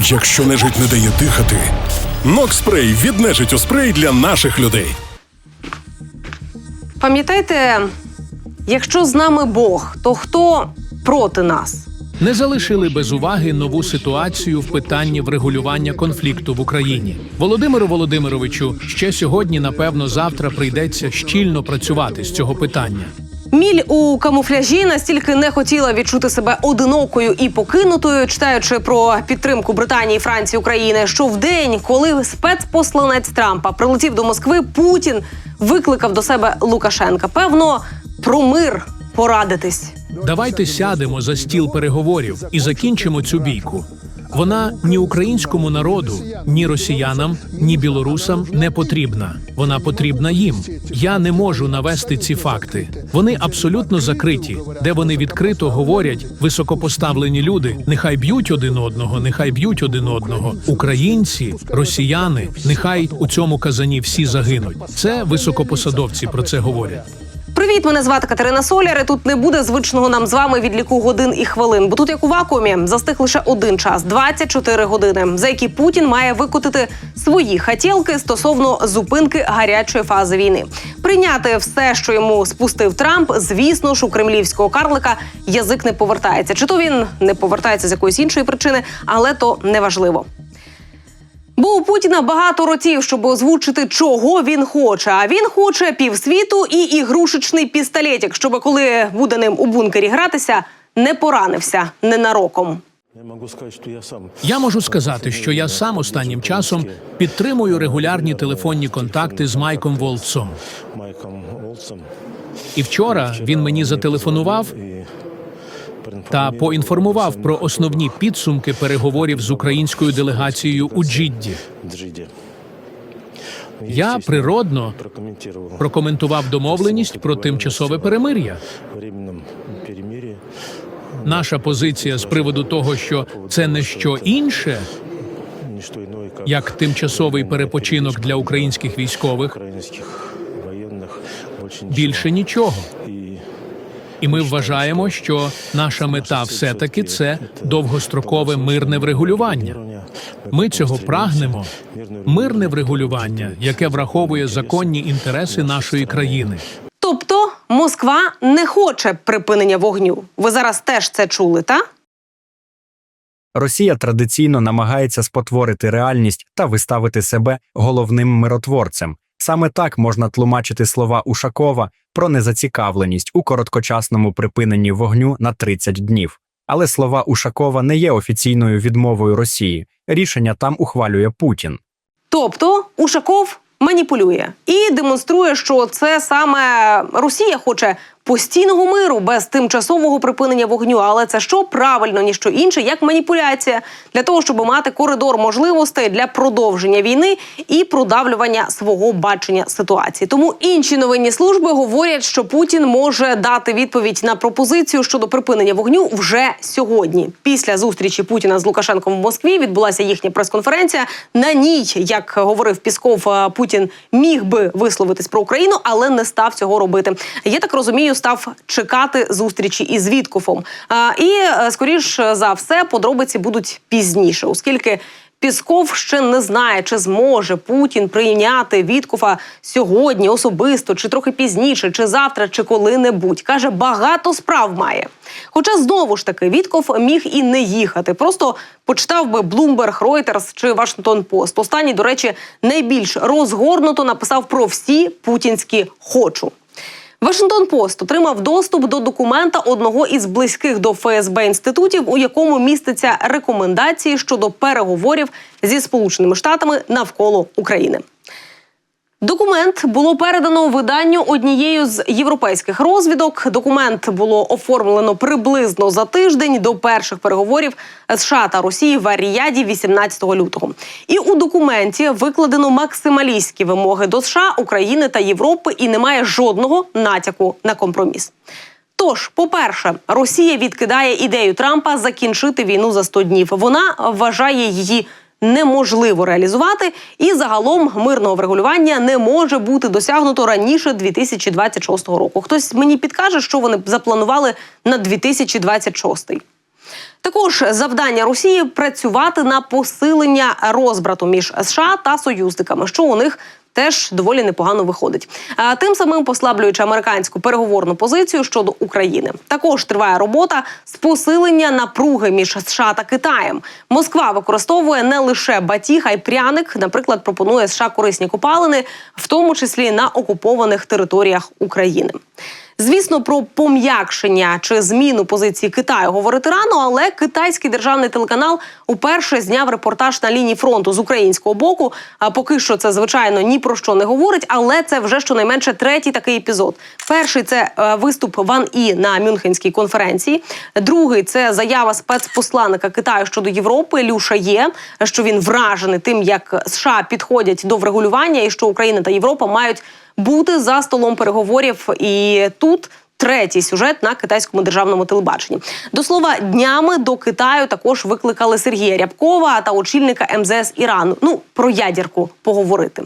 Якщо нежить не дає дихати, Нокспрей від нежиттю спрей для наших людей. Пам'ятайте, якщо з нами Бог, то хто проти нас? Не залишили без уваги нову ситуацію в питанні врегулювання конфлікту в Україні. Володимиру Володимировичу ще сьогодні, напевно, завтра прийдеться щільно працювати з цього питання. Міль у камуфляжі настільки не хотіла відчути себе одинокою і покинутою, читаючи про підтримку Британії, Франції, України, що в день, коли спецпосланець Трампа прилетів до Москви, Путін викликав до себе Лукашенка. Певно, про мир порадитись. Давайте сядемо за стіл переговорів і закінчимо цю бійку. Вона ні українському народу, ні росіянам, ні білорусам не потрібна. Вона потрібна їм. Я не можу навести ці факти. Вони абсолютно закриті, де вони відкрито говорять, високопоставлені люди, нехай б'ють один одного, нехай б'ють один одного. Українці, росіяни, нехай у цьому казані всі загинуть. Це високопосадовці про це говорять. Привіт, мене звати Катерина Соляр, і тут не буде звичного нам з вами відліку годин і хвилин. Бо тут, як у вакуумі, застиг лише один час – 24 години, за які Путін має викотити свої хотєлки стосовно зупинки гарячої фази війни. Прийняти все, що йому спустив Трамп, звісно ж, у кремлівського карлика язик не повертається. Чи то він не повертається з якоїсь іншої причини, але то неважливо. Бо у Путіна багато ротів, щоб озвучити, чого він хоче. А він хоче півсвіту і ігрушечний пістолетик, щоб коли буде ним у бункері гратися, не поранився ненароком. Я можу сказати, що я сам останнім часом підтримую регулярні телефонні контакти з Майком Волцом. І вчора він мені зателефонував та поінформував про основні підсумки переговорів з українською делегацією у Джидді. Я природно прокоментував домовленість про тимчасове перемир'я. Наша позиція з приводу того, що це не що інше, як тимчасовий перепочинок для українських військових, більше нічого. І ми вважаємо, що наша мета все-таки – це довгострокове мирне врегулювання. Ми цього прагнемо. Мирне врегулювання, яке враховує законні інтереси нашої країни. Тобто Москва не хоче припинення вогню. Ви зараз теж це чули, та? Росія традиційно намагається спотворити реальність та виставити себе головним миротворцем. Саме так можна тлумачити слова Ушакова про незацікавленість у короткочасному припиненні вогню на 30 днів. Але слова Ушакова не є офіційною відмовою Росії. Рішення там ухвалює Путін. Тобто Ушаков маніпулює і демонструє, що це саме Росія хоче постійного миру без тимчасового припинення вогню. Але це що? Правильно, ніщо інше, як маніпуляція. Для того, щоб мати коридор можливостей для продовження війни і продавлювання свого бачення ситуації. Тому інші новинні служби говорять, що Путін може дати відповідь на пропозицію щодо припинення вогню вже сьогодні. Після зустрічі Путіна з Лукашенком в Москві відбулася їхня прес-конференція. На ній, як говорив Пісков, Путін міг би висловитись про Україну, але не став цього робити. Я так розумію, став чекати зустрічі із Віткофом. І, скоріш за все, подробиці будуть пізніше, оскільки Пісков ще не знає, чи зможе Путін прийняти Віткофа сьогодні особисто, чи трохи пізніше, чи завтра, чи коли-небудь. Каже, багато справ має. Хоча, знову ж таки, Віткоф міг і не їхати. Просто почитав би Bloomberg, Reuters чи Washington Post. Останній, до речі, найбільш розгорнуто написав про всі путінські «хочу». Вашингтон Пост отримав доступ до документа одного із близьких до ФСБ інститутів, у якому містяться рекомендації щодо переговорів зі Сполученими Штатами навколо України. Документ було передано виданню однією з європейських розвідок. Документ було оформлено приблизно за тиждень до перших переговорів США та Росії в Ріяді 18 лютого. І у документі викладено максималістські вимоги до США, України та Європи і немає жодного натяку на компроміс. Тож, по-перше, Росія відкидає ідею Трампа закінчити війну за 100 днів. Вона вважає її неможливо реалізувати, і загалом мирного врегулювання не може бути досягнуто раніше 2026 року. Хтось мені підкаже, що вони запланували на 2026. Також завдання Росії – працювати на посилення розбрату між США та союзниками, що у них теж доволі непогано виходить. Тим самим послаблюючи американську переговорну позицію щодо України. Також триває робота з посилення напруги між США та Китаєм. Москва використовує не лише батіг, а й пряник. Наприклад, пропонує США корисні копалини, в тому числі на окупованих територіях України. Звісно, про пом'якшення чи зміну позиції Китаю говорити рано, але китайський державний телеканал уперше зняв репортаж на лінії фронту з українського боку. А поки що це, звичайно, ні про що не говорить, але це вже щонайменше третій такий епізод. Перший – це виступ Ван І на Мюнхенській конференції. Другий – це заява спецпосланника Китаю щодо Європи Лю Шає, що він вражений тим, як США підходять до врегулювання і що Україна та Європа мають бути за столом переговорів. І тут третій сюжет на китайському державному телебаченні. До слова, днями до Китаю також викликали Сергія Рябкова та очільника МЗС Ірану. Про ядерку поговорити.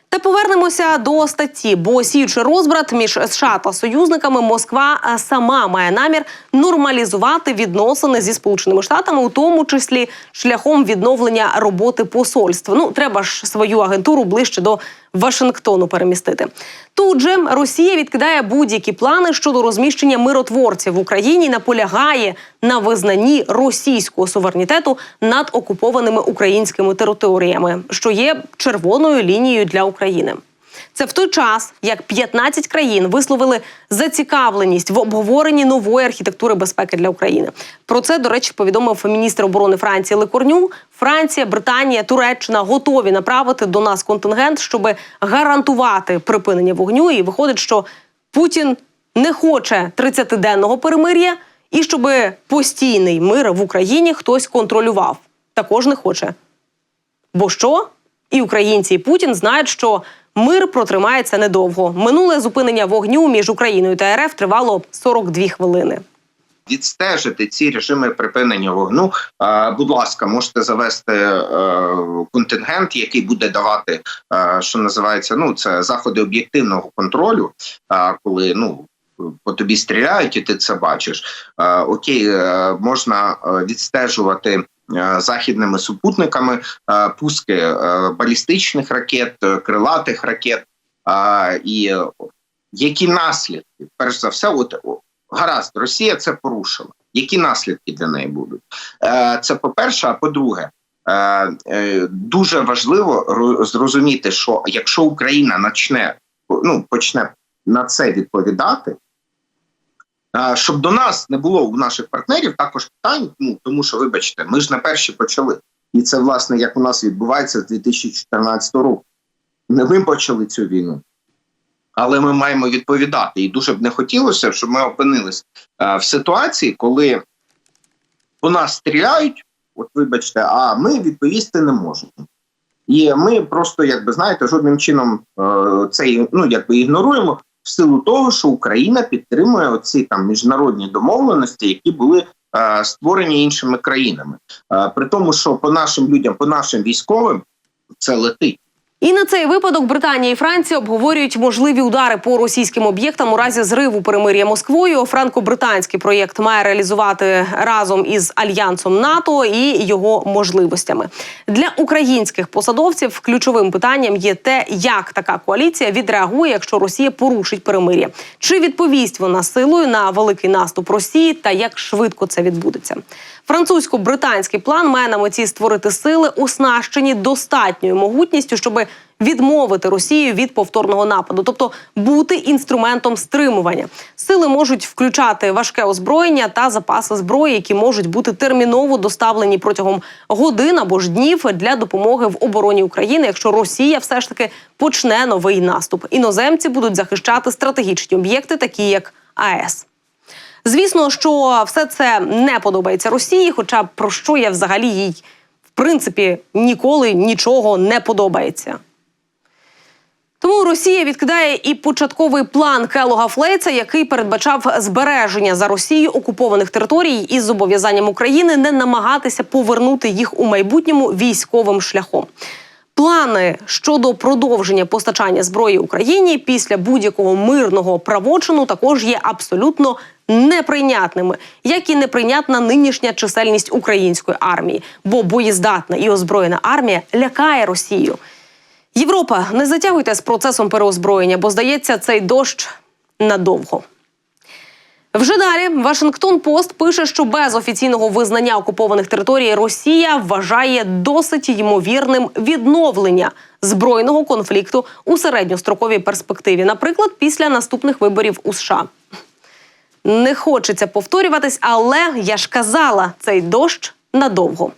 Та повернемося до статті, бо сіючи розбрат між США та союзниками, Москва сама має намір нормалізувати відносини зі Сполученими Штатами, у тому числі шляхом відновлення роботи посольств. Треба ж свою агентуру ближче до Вашингтону перемістити. Тут же Росія відкидає будь-які плани щодо розміщення миротворців в Україні і наполягає на визнанні російського суверенітету над окупованими українськими територіями, що є червоною лінією для України. Це в той час, як 15 країн висловили зацікавленість в обговоренні нової архітектури безпеки для України. Про це, до речі, повідомив міністр оборони Франції Ле Корню. Франція, Британія, Туреччина готові направити до нас контингент, щоб гарантувати припинення вогню. І виходить, що Путін не хоче 30-денного перемир'я і щоб постійний мир в Україні хтось контролював. Також не хоче. Бо що? І українці, і Путін знають, що мир протримається недовго. Минуле зупинення вогню між Україною та РФ тривало 42 хвилини. Відстежити ці режими припинення вогню, будь ласка, можете завести контингент, який буде давати, що називається, це заходи об'єктивного контролю, коли, по тобі стріляють і ти це бачиш. Окей, можна відстежувати західними супутниками пуски балістичних ракет, крилатих ракет. І які наслідки? Перш за все, гаразд, Росія це порушила. Які наслідки для неї будуть? Це по-перше, а по-друге, дуже важливо зрозуміти, що якщо Україна почне на це відповідати, щоб до нас не було у наших партнерів також питань, тому що, вибачте, ми ж не перші почали. І це, власне, як у нас відбувається з 2014 року. Не ми почали цю війну, але ми маємо відповідати. І дуже б не хотілося, щоб ми опинились в ситуації, коли по нас стріляють, вибачте, а ми відповісти не можемо. І ми просто, жодним чином це ігноруємо, в силу того, що Україна підтримує оці міжнародні домовленості, які були створені іншими країнами. При тому, що по нашим людям, по нашим військовим це летить. І на цей випадок Британія і Франція обговорюють можливі удари по російським об'єктам у разі зриву перемир'я Москвою. Франко-британський проєкт має реалізувати разом із Альянсом НАТО і його можливостями. Для українських посадовців ключовим питанням є те, як така коаліція відреагує, якщо Росія порушить перемир'я. Чи відповість вона силою на великий наступ Росії та як швидко це відбудеться. Французько-британський план має на меті створити сили, оснащені достатньою могутністю, щоб відмовити Росію від повторного нападу, тобто бути інструментом стримування. Сили можуть включати важке озброєння та запаси зброї, які можуть бути терміново доставлені протягом годин або ж днів для допомоги в обороні України, якщо Росія все ж таки почне новий наступ. Іноземці будуть захищати стратегічні об'єкти, такі як АЕС. Звісно, що все це не подобається Росії, хоча про що я взагалі їй, в принципі, ніколи нічого не подобається. Тому Росія відкидає і початковий план Келлога Флейца, який передбачав збереження за Росією окупованих територій із зобов'язанням України не намагатися повернути їх у майбутньому військовим шляхом. Плани щодо продовження постачання зброї Україні після будь-якого мирного правочину також є абсолютно неприйнятними, як і неприйнятна нинішня чисельність української армії. Бо боєздатна і озброєна армія лякає Росію. Європа, не затягуйте з процесом переозброєння, бо, здається, цей дощ надовго. Вже далі Вашингтон-Пост пише, що без офіційного визнання окупованих територій Росія вважає досить ймовірним відновлення збройного конфлікту у середньостроковій перспективі, наприклад, після наступних виборів у США. Не хочеться повторюватись, але я ж казала, цей дощ надовго.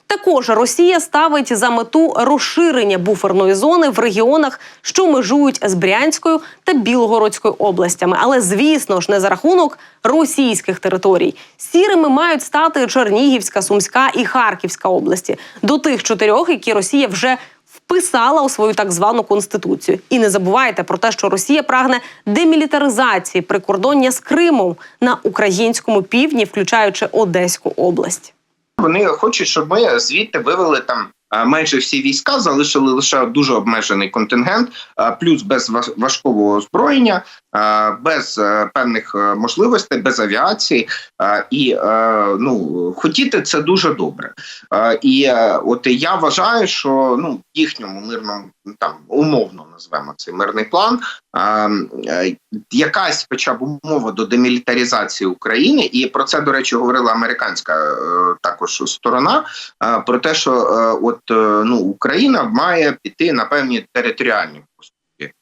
Також Росія ставить за мету розширення буферної зони в регіонах, що межують з Брянською та Білгородською областями. Але, звісно ж, не за рахунок російських територій. Сірими мають стати Чернігівська, Сумська і Харківська області. До тих 4, які Росія вже вписала у свою так звану Конституцію. І не забувайте про те, що Росія прагне демілітаризації прикордоння з Кримом на українському півдні, включаючи Одеську область. Вони хочуть, щоб ми звідти вивели там майже всі війська, залишили лише дуже обмежений контингент, плюс без важкого озброєння, без певних можливостей, без авіації. І хотіти це дуже добре. І от я вважаю, що їхньому мирному, там умовно назвемо цей мирний план, якась хоча б умова до демілітаризації України, і про це, до речі, говорила американська також сторона, про те, що Україна має піти на певні територіальні поступки.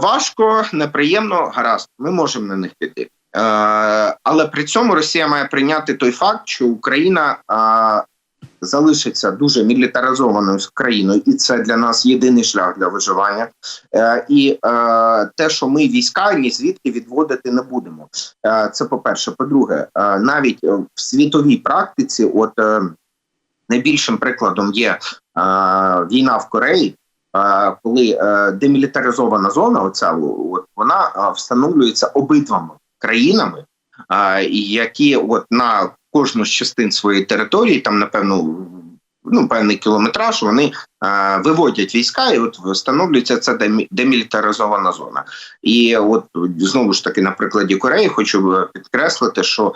Важко, неприємно, гаразд, ми можемо на них піти. Але при цьому Росія має прийняти той факт, що Україна залишиться дуже мілітаризованою країною, і це для нас єдиний шлях для виживання. І те, що ми війська ні звідки відводити не будемо. Це по-перше. По-друге, навіть в світовій практиці, найбільшим прикладом є війна в Кореї, коли демілітаризована зона, вона встановлюється обидвома країнами, які на кожну з частин своєї території, там, напевно, певний кілометраж, вони виводять війська, і встановлюється ця демілітаризована зона. І знову ж таки, на прикладі Кореї хочу підкреслити, що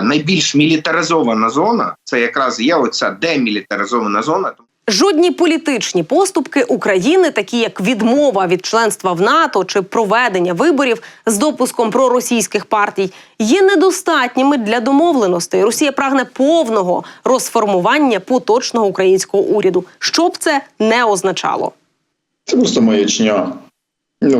найбільш мілітаризована зона – це якраз є оця демілітаризована зона. Жодні політичні поступки України, такі як відмова від членства в НАТО чи проведення виборів з допуском проросійських партій, є недостатніми для домовленостей. Росія прагне повного розформування поточного українського уряду, що б це не означало. Це просто маячня,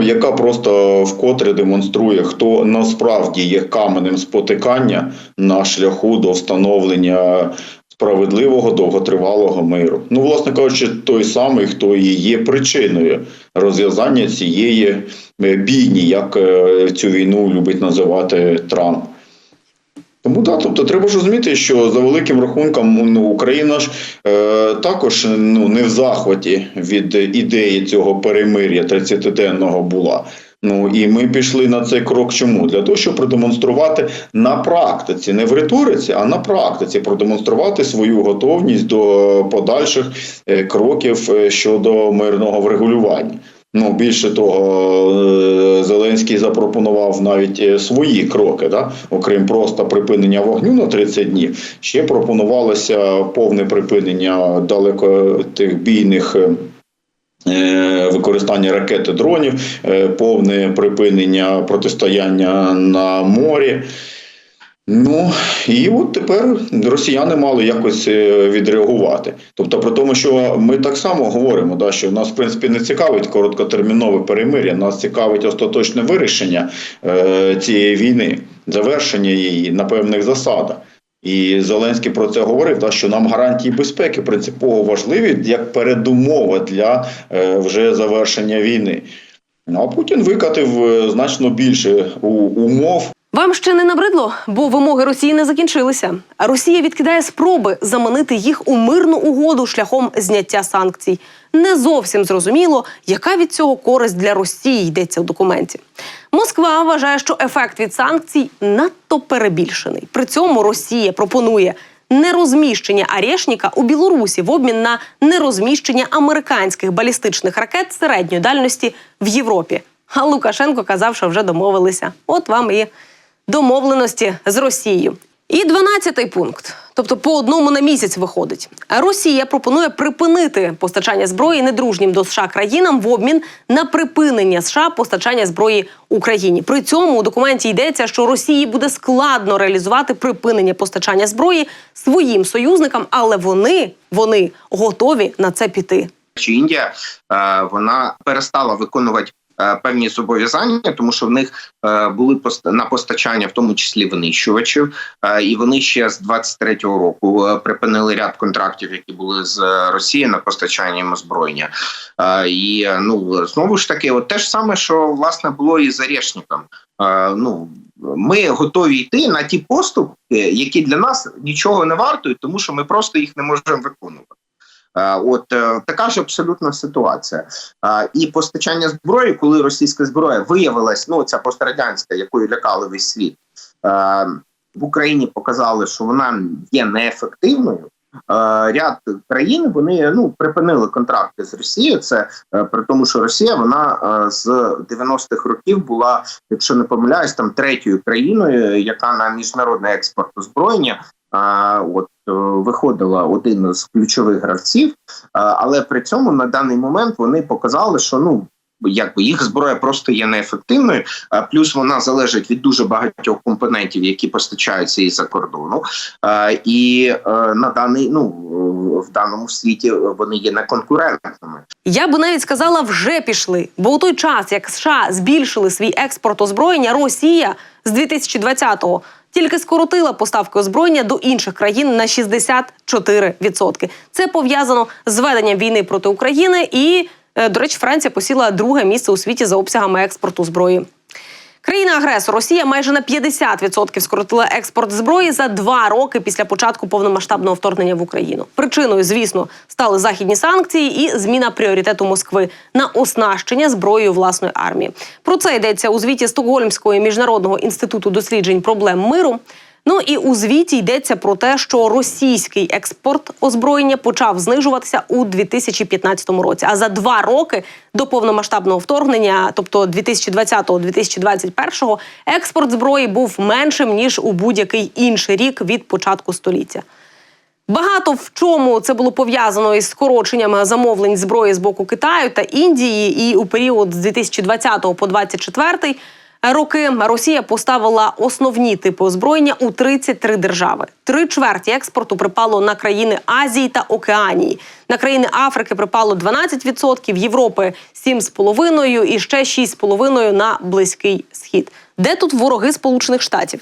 яка просто вкотре демонструє, хто насправді є каменем спотикання на шляху до встановлення справедливого, довготривалого миру. Власне кажучи, той самий, хто і є причиною розв'язання цієї бійні, як цю війну любить називати Трамп. Тому треба ж розуміти, що за великим рахунком Україна ж також не в захваті від ідеї цього перемир'я 30-денного була. І ми пішли на цей крок чому? Для того, щоб продемонструвати на практиці, не в риториці, а на практиці продемонструвати свою готовність до подальших кроків щодо мирного врегулювання. Більше того, Зеленський запропонував навіть свої кроки, окрім просто припинення вогню на 30 днів, ще пропонувалося повне припинення далекобійних використання ракет і дронів, повне припинення протистояння на морі. І тепер росіяни мали якось відреагувати. Тобто при тому, що ми так само говоримо, що нас, в принципі, не цікавить короткотермінове перемир'я, нас цікавить остаточне вирішення цієї війни, завершення її на певних засадах. І Зеленський про це говорив, що нам гарантії безпеки принципово важливі як передумова для вже завершення війни. А Путін викатив значно більше умов. Вам ще не набридло? Бо вимоги Росії не закінчилися. А Росія відкидає спроби заманити їх у мирну угоду шляхом зняття санкцій. Не зовсім зрозуміло, яка від цього користь для Росії йдеться у документі. Москва вважає, що ефект від санкцій надто перебільшений. При цьому Росія пропонує нерозміщення «Орешника» у Білорусі в обмін на нерозміщення американських балістичних ракет середньої дальності в Європі. А Лукашенко казав, що вже домовилися. От вам і домовленості з Росією. І 12-й пункт. Тобто по одному на місяць виходить. Росія пропонує припинити постачання зброї недружнім до США країнам в обмін на припинення США постачання зброї Україні. При цьому у документі йдеться, що Росії буде складно реалізувати припинення постачання зброї своїм союзникам, але вони готові на це піти. Індія, вона перестала виконувати певні зобов'язання, тому що в них були на постачання, в тому числі винищувачів, і вони ще з 23-го року припинили ряд контрактів, які були з Росією на постачання їм озброєння. І знову ж таки, те ж саме, що власне було і з Орешником. Ми готові йти на ті поступки, які для нас нічого не вартують, тому що ми просто їх не можемо виконувати. Така ж абсолютно ситуація. І постачання зброї, коли російська зброя виявилась, ця пострадянська, якою лякали весь світ, в Україні показали, що вона є неефективною. Ряд країн, вони припинили контракти з Росією. Це при тому, що Росія, вона з 90-х років була, якщо не помиляюсь, там третьою країною, яка на міжнародний експорт озброєння виходила один з ключових гравців, але при цьому на даний момент вони показали, що їх зброя просто є неефективною, плюс вона залежить від дуже багатьох компонентів, які постачаються із-за кордону, і в даному світі вони є неконкурентними. Я би навіть сказала, вже пішли, бо у той час, як США збільшили свій експорт озброєння, Росія з 2020-го тільки скоротила поставки озброєння до інших країн на 64%. Це пов'язано з веденням війни проти України і, до речі, Франція посіла друге місце у світі за обсягами експорту зброї. Країна-агресор Росія майже на 50% скоротила експорт зброї за 2 роки після початку повномасштабного вторгнення в Україну. Причиною, звісно, стали західні санкції і зміна пріоритету Москви на оснащення зброєю власної армії. Про це йдеться у звіті Стокгольмського міжнародного інституту досліджень проблем миру. І у звіті йдеться про те, що російський експорт озброєння почав знижуватися у 2015 році. А за 2 роки до повномасштабного вторгнення, тобто 2020-2021, експорт зброї був меншим, ніж у будь-який інший рік від початку століття. Багато в чому це було пов'язано із скороченням замовлень зброї з боку Китаю та Індії. І у період з 2020 по 2024 роки Росія поставила основні типи озброєння у 33 держави. 3/4 експорту припало на країни Азії та Океанії. На країни Африки припало 12%, Європи – 7,5% і ще 6,5% на Близький Схід. Де тут вороги Сполучених Штатів?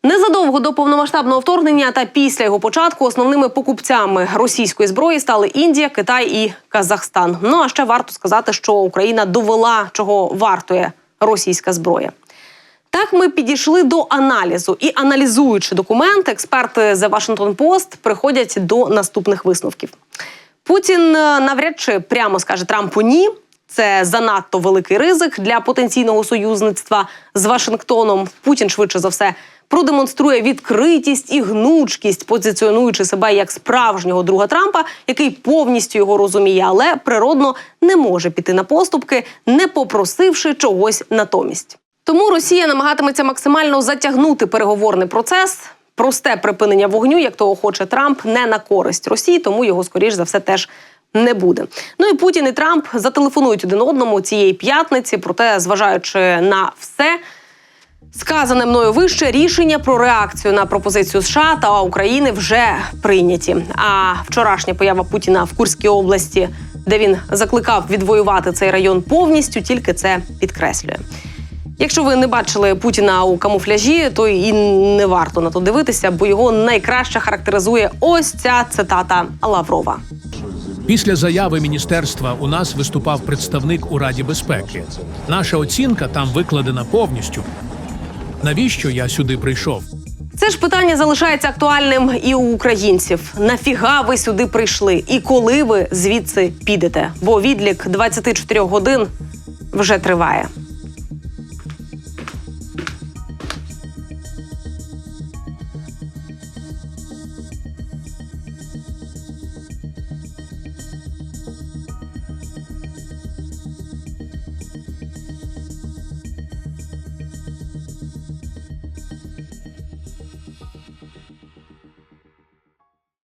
Незадовго до повномасштабного вторгнення та після його початку основними покупцями російської зброї стали Індія, Китай і Казахстан. А ще варто сказати, що Україна довела, чого вартує російська зброя. Так ми підійшли до аналізу. І аналізуючи документи, експерти The Washington Post приходять до наступних висновків. Путін навряд чи прямо скаже Трампу «ні». Це занадто великий ризик для потенційного союзництва з Вашингтоном. Путін, швидше за все, продемонструє відкритість і гнучкість, позиціонуючи себе як справжнього друга Трампа, який повністю його розуміє, але природно не може піти на поступки, не попросивши чогось натомість. Тому Росія намагатиметься максимально затягнути переговорний процес. Просте припинення вогню, як того хоче Трамп, не на користь Росії, тому його, скоріш за все, теж не буде. І Путін і Трамп зателефонують один одному цієї п'ятниці, проте, зважаючи на все сказане мною вище, рішення про реакцію на пропозицію США та України вже прийняті. А вчорашня поява Путіна в Курській області, де він закликав відвоювати цей район повністю, тільки це підкреслює. Якщо ви не бачили Путіна у камуфляжі, то і не варто на то дивитися, бо його найкраще характеризує ось ця цитата Лаврова. Після заяви міністерства у нас виступав представник у Раді безпеки. Наша оцінка там викладена повністю. Навіщо я сюди прийшов? Це ж питання залишається актуальним і у українців. Нафіга ви сюди прийшли? І коли ви звідси підете? Бо відлік 24 годин вже триває.